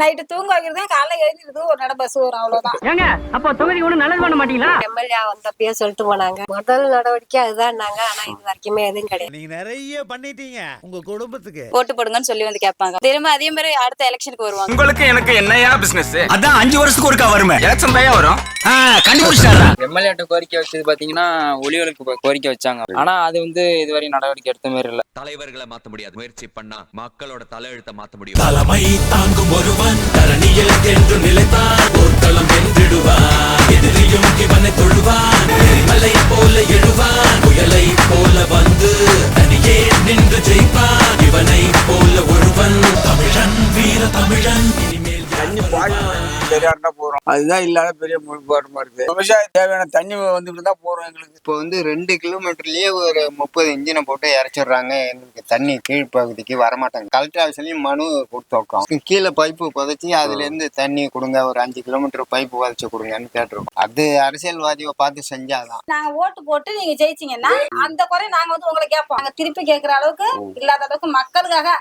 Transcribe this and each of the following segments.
Night தூங்க வைக்கிறதே காலைல எழுந்திருது ஒரு நட பஸ் வரும் அவ்வளவுதான். ஏங்க அப்ப தொகுதி ஒண்ணு நல்லது பண்ண மாட்டீங்களா? எம்எல்ஏ வந்தப்பயே சொல்லிட்டு போனாங்க முதல் நடவடிக்கை அதுதான்னாங்க. ஆனா இது வரைக்குமே எதுவும் கிடையாது. நீங்க நிறைய பண்ணிட்டீங்க உங்க குடும்பத்துக்கு. ஓட்டு போடுங்கன்னு சொல்லி வந்து கேட்பாங்க. திரும்ப அதே மாதிரி அடுத்த எலெக்ஷனுக்கு வருவாங்க. உங்களுக்கு எனக்கு என்னையா பிசினஸ்? அதான் 5 வருஷத்துக்கு ஒருக்கா வருமே. எலெக்ஷன் தான் வரும். கண்டுபிடிச்சாரா? எம்எல்ஏட்ட கோரிக்கை வச்சது பாத்தீங்கன்னா ஒளிகளுக்கு கோரிக்கை வச்சாங்க. ஆனா அது இதுவரை நடவடிக்கை எடுத்த மாதிரி இல்ல. தலைவர்களை மாத்த முடியாது, முயற்சி பண்ணா மக்களோட தலையெழுத்த மாத்த முடியும். தலைமை தாங்கும் ஒருவன் தரணியில் என்று நிலைத்தான் போர்க்களம் வென்றிடுவான். எதிரியும் இவனை தொழுவான், மலை போல எழுவான், புயலை போல வந்து தனியே நின்று ஜெயிப்பான். இவனை போல ஒருவன் தமிழன், வீர தமிழன். இனிமேல் தண்ணி சரியாட்டா போறோம், அதுதான் இல்லாத பெரிய முழுப்பாடுமா இருக்கு. விவசாயம் தேவையான தண்ணி வந்துட்டு தான் போறோம். எங்களுக்கு இப்போ 2 கிலோமீட்டர்லயே ஒரு 30 இன்ஜினை போட்டு இறச்சிடுறாங்க. எங்களுக்கு தண்ணி கீழ்ப்பகுதிக்கு வரமாட்டாங்க. கலெக்டர் ஆஃபீஸ்லயும் மனு கொடுத்தோம். கீழே பைப்பு புதைச்சி அதுல இருந்து தண்ணி கொடுங்க, ஒரு 5 கிலோமீட்டர் பைப்பு புதைச்சு கொடுங்கன்னு கேட்டுருக்கோம். அது அரசியல்வாதியை பார்த்து செஞ்சாதான். நாங்க ஓட்டு போட்டு நீங்க ஜெயிச்சீங்கன்னா அந்த குறை நாங்க உங்களை கேட்போம். நாங்க திருப்பி கேட்கிற அளவுக்கு இல்லாத அளவுக்கு மக்களுக்காக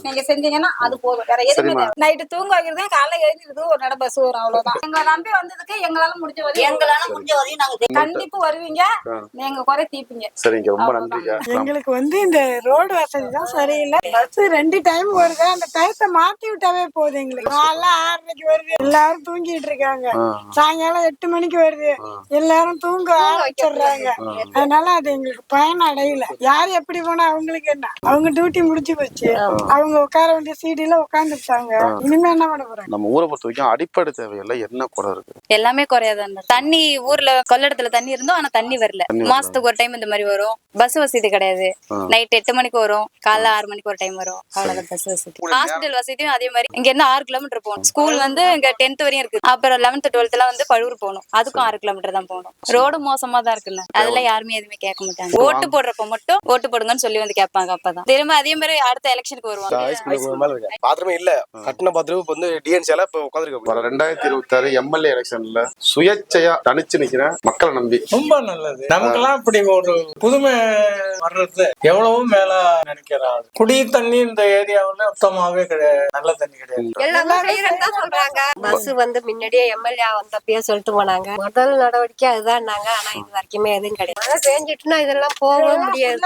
நீங்க செஞ்சீங்கன்னா அது போதும். வேற எதுவுமே நைட்டு தூங்க வைக்கிறதே காலைல எழுந்திருது ஒரு நட பஸ் வரும் அவ்வளவுதான். எங்களை நம்பி வந்ததுக்கு எங்களால முடிஞ்ச வரையும் நாங்க கண்டிப்பா வருவீங்க, நீங்க குறை தீப்பீங்க. சரிங்க, ரொம்ப நன்றிங்க. எங்களுக்கு இந்த ரோடு வசதி தான் சரியில்லை. பஸ் 2 டைம் வருது, அந்த டயத்தை மாத்தி விட்டாவே போதும். எங்களுக்கு காலைல 6:30 வருது, எல்லாரும் தூங்கிட்டு இருக்காங்க. சாயங்காலம் 8 மணிக்கு வருது, எல்லாரும் தூங்க ஆரம்பிச்சிடுறாங்க. அதனால அது எங்களுக்கு பயன் அடையல. யார் எப்படி போனா அவங்களுக்கு என்ன, அவங்க டியூட்டி முடிச்சு போச்சு. அவங்க உட்கார வேண்டிய சீடில உட்காந்துட்டாங்க. இனிமே என்ன பண்ண போறாங்க? நம்ம ஊரை பொறுத்த வரைக்கும் அடிப்படை தேவையில்லை என்ன குறை இருக்கு? எல்லாமே குறையாதான். தண்ணி ஊர்ல கொள்ளடத்துல தண்ணி இருந்தோம், ஆனா தண்ணி வரல. மாசத்துக்கு ஒரு டைம் இந்த மாதிரி வரும். பஸ் வசதி கிடையாது. நைட் 8 மணிக்கு வரும், காலைல 6 மணிக்கு ஒரு டைம் வரும். அவ்வளவுதான் பஸ் வசதி. ஹாஸ்பிட்டல் வசதியும் அதே மாதிரி. இங்க இருந்து 6 கிலோமீட்டர் போகணும். ஸ்கூல் இங்க 10th வரையும் இருக்கு. அப்புறம் 11th 12th எல்லாம் பழுவூர் போகணும். அதுக்கும் 6 கிலோமீட்டர் தான் போகணும். ரோடு மோசமா தான் இருக்குல்ல, அதெல்லாம் யாருமே எதுவுமே கேட்க மாட்டாங்க. ஓட்டு போடுறப்ப மட்டும் ஓட்டு போடுங்கன்னு சொல்லி வந்து கேட்பாங்க. அப்பதான் திரும்ப அதே மாதிரி அடுத்த எலெக்ஷனுக்கு வருவாங்க. பாத்ரூமே இல்ல, கட்டண பாத்ரூம் இப்ப டிஎன்சியால இப்ப உட்காந்துருக்க. 2026 எம்எல்ஏ எலெக்ஷன்ல சுயேட்சையா தனிச்சு நிக்கிற மக்களை நம்பி ரொம்ப நல்லது. நமக்கெல்லாம் இப்படி ஒரு புதுமை வர்றது எவ்வளவோ மேல நினைக்கிறாங்க. குடி தண்ணி இந்த ஏரியாவுல சுத்தமாவே கிடையாது, நல்ல தண்ணி கிடையாது. சொல்றாங்க பஸ் முன்னாடியே எம்எல்ஏ வந்தப்பயே சொல்லிட்டு போனாங்க முதல் நடவடிக்கை அதுதான்னாங்க. ஆனா இது வரைக்குமே எதுவும் கிடையாது. மழை பெஞ்சிட்டுனா இதெல்லாம் போக முடியாது.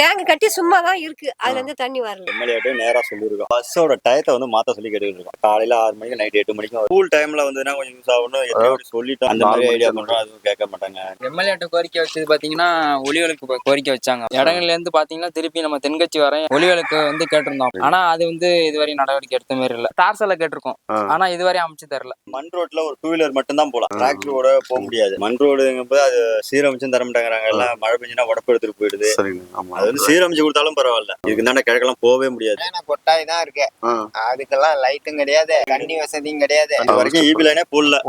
டேங்க் கட்டி சும்மா தான் இருக்கு, அதுல இருந்து தண்ணி வரல. எம்எல்ஏ நேரா சொல்லிருக்கோம், பஸ்ஸோட டயத்தை மாத்த சொல்லி கேட்டுட்டு இருக்கோம். காலையில 6 மணிக்கு நைட் 8 மணிக்கு. ஸ்கூல் டைம்ல கொஞ்சம் யூஸ் ஆகணும் சொல்லிட்டு அந்த மாதிரி ஐடியா பண்றோம், அதுவும் கேட்க மாட்டாங்க. எம்எல்ஏட்ட கோரிக்கை வச்சது பாத்தீங்கன்னா ஒளிகளுக்கு கோரிக்கை வச்சாங்க. இடங்கள்ல இருந்து பாத்தீங்கன்னா திருப்பி நம்ம தென்கட்சி வர ஒளிகளுக்கு கேட்டிருந்தோம். ஆனா அது இதுவரை நடவடிக்கை எடுத்த மாதிரி இல்ல. டார்சல கேட்டிருக்கோம், ஆனா இதுவரை அமைச்சு தரல. மண் ரோட்ல ஒரு 2 வீலர் மட்டும் தான் போலாம், டிராக்டரோட போக முடியாது. மண் ரோடுங்கும்போது அது சீரமைச்சும் தர மாட்டாங்கிறாங்க. எல்லாம் மழை பெஞ்சுனா உடப்பு எடுத்துட்டு போயிடுது. அது சீரமைச்சு கொடுத்தாலும் பரவாயில்ல, இதுக்கு தானே கிழக்கெல்லாம் போகவே முடியாது. கொட்டாய் தான் இருக்கு, அதுக்கெல்லாம் லைட்டும் கிடையாது, தண்ணி வசதியும் கிடையாது. அது வரைக்கும் ஈபி லைனே போடல.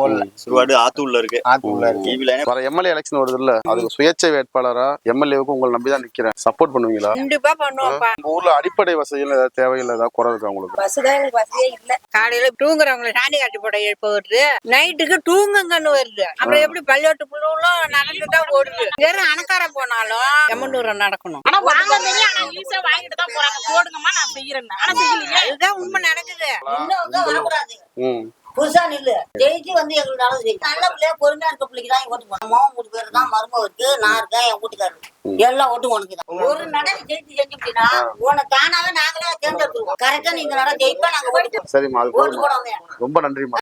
சுடுகாடு ஆத்தூர்ல இருக்கு. ஈபி லைனே வர எம்எல்ஏ எலெக்ஷன் வருது இல்ல, அதுக்கு சுயேட்சை வேட்பாளரா எம்எல்ஏவுக்கு உங்களை நம்பிதான் நிக்கிறேன். சப்போர்ட் பண்ணுவீங்களா? கண்டிப்பா பண்ணுவோம். உங்க ஊர்ல அடிப்படை வசதிகள் ஏதாவது தேவையில்லை, ஏதாவது குறை இருக்கா உங்களுக்கு? பஸ் தான் எங்களுக்கு வசதியே இல்ல. காலையில தூங்குறவங்களை சாணி காட்டி போட எழுப்ப வருது, நைட்டுக்கு தூங்குங்கன்னு வருது. அப்புறம் எப்படி பள்ளியோட்டு புள்ளும் நடந்துதான் ஓடுது. வெறும் அணக்கார போனாலும் எம்மனூர் நடக்கணும். ஆனா வாங்கிட்டு தான் போறாங்க. போடுங்கம்மா நான் செய்யறேன், ஆனா செய்யலையே. அதுதான் உண்மை நடக்குது. புதுசா நில்லு ஜெயிச்சு எங்களுக்கு நல்லது. நல்ல பிள்ளையா பொறுமையா இருக்க பிள்ளைக்கு தான் ஓட்டு போடணும். மாவன் 3 பேர் தான், மருமக இருக்கு, நான் இருக்கேன், என் வீட்டுக்காரரு. எல்லா ஓட்டும் உனக்கு தான். ஒரு நடை ஜெயிச்சு செஞ்சுட்டீங்கன்னா உனக்கு தானாவே நாங்களே தேர்ந்தெடுத்துருவோம். கரெக்டா நீங்க நட ஜெயிப்பா நாங்க ஓட்டு சரிம்மா, போடுவோம். ரொம்ப நன்றிம்மா.